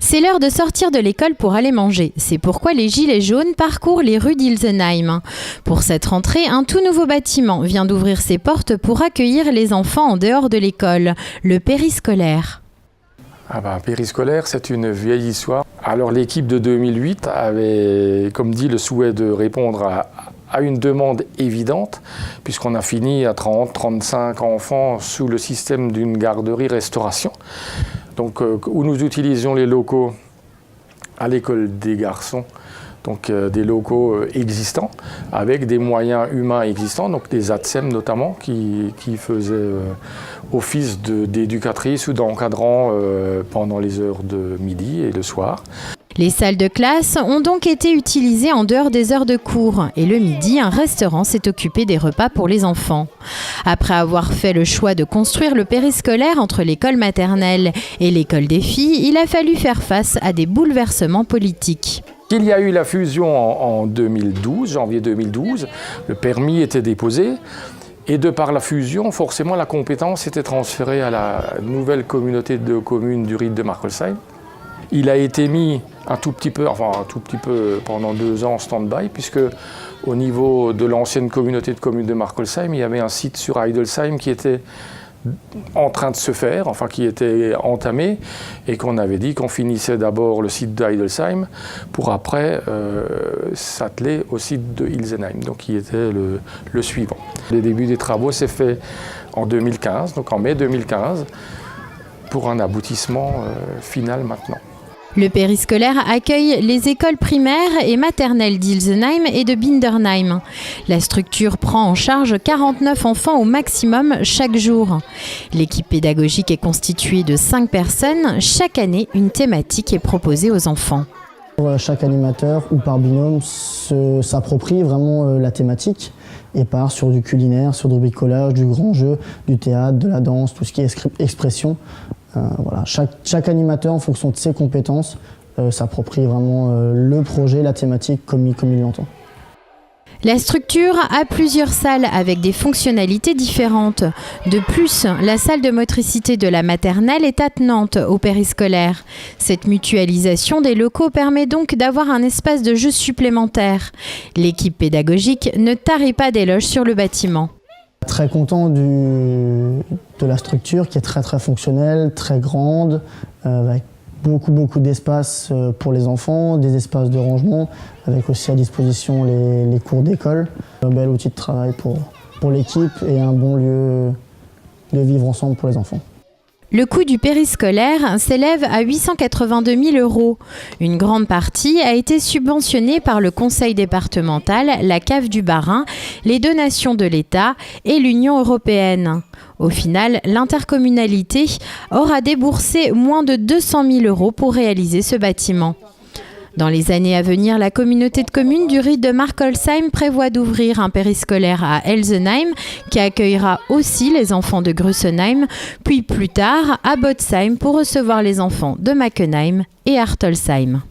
C'est l'heure de sortir de l'école pour aller manger. C'est pourquoi les Gilets jaunes parcourent les rues d'Ilsenheim. Pour cette rentrée, un tout nouveau bâtiment vient d'ouvrir ses portes pour accueillir les enfants en dehors de l'école, le périscolaire. Périscolaire, c'est une vieille histoire. Alors l'équipe de 2008 avait, comme dit, le souhait de répondre à une demande évidente, puisqu'on a fini à 30-35 enfants sous le système d'une garderie-restauration. Donc, où nous utilisions les locaux à l'école des garçons, donc des locaux existants, avec des moyens humains existants, donc des ATSEM notamment, qui faisaient office d'éducatrice ou d'encadrant pendant les heures de midi et le soir. Les salles de classe ont donc été utilisées en dehors des heures de cours et le midi, un restaurant s'est occupé des repas pour les enfants. Après avoir fait le choix de construire le périscolaire entre l'école maternelle et l'école des filles, il a fallu faire face à des bouleversements politiques. Il y a eu la fusion en 2012, janvier 2012, le permis était déposé. Et de par la fusion, forcément, la compétence était transférée à la nouvelle communauté de communes du Ried de Marckolsheim. Il a été mis un tout petit peu pendant 2 ans en stand-by, puisque au niveau de l'ancienne communauté de communes de Marckolsheim, il y avait un site sur Heidelsheim qui était en train de se faire, enfin qui était entamé, et qu'on avait dit qu'on finissait d'abord le site de Heidelsheim pour après s'atteler au site de Ilsenheim, donc qui était le suivant. Le début des travaux s'est fait en 2015, donc en mai 2015, pour un aboutissement final maintenant. Le périscolaire accueille les écoles primaires et maternelles d'Ilsenheim et de Bindernheim. La structure prend en charge 49 enfants au maximum chaque jour. L'équipe pédagogique est constituée de 5 personnes. Chaque année, une thématique est proposée aux enfants. Chaque animateur ou par binôme s'approprie vraiment la thématique et part sur du culinaire, sur du bricolage, du grand jeu, du théâtre, de la danse, tout ce qui est expression. Voilà. Chaque animateur, en fonction de ses compétences, s'approprie vraiment le projet, la thématique comme il l'entend. La structure a plusieurs salles avec des fonctionnalités différentes. De plus, la salle de motricité de la maternelle est attenante au périscolaire. Cette mutualisation des locaux permet donc d'avoir un espace de jeu supplémentaire. L'équipe pédagogique ne tarit pas d'éloges sur le bâtiment. Très content de la structure qui est très fonctionnelle, très grande, avec beaucoup d'espace pour les enfants, des espaces de rangement, avec aussi à disposition les cours d'école. Un bel outil de travail pour l'équipe et un bon lieu de vivre ensemble pour les enfants. Le coût du périscolaire s'élève à 882 000 €. Une grande partie a été subventionnée par le conseil départemental, la CAF du Bas-Rhin, les donations de l'État et l'Union européenne. Au final, l'intercommunalité aura déboursé moins de 200 000 € pour réaliser ce bâtiment. Dans les années à venir, la communauté de communes du Ried de Marckolsheim prévoit d'ouvrir un périscolaire à Elsenheim qui accueillera aussi les enfants de Grussenheim, puis plus tard à Botzheim pour recevoir les enfants de Mackenheim et Hartolsheim.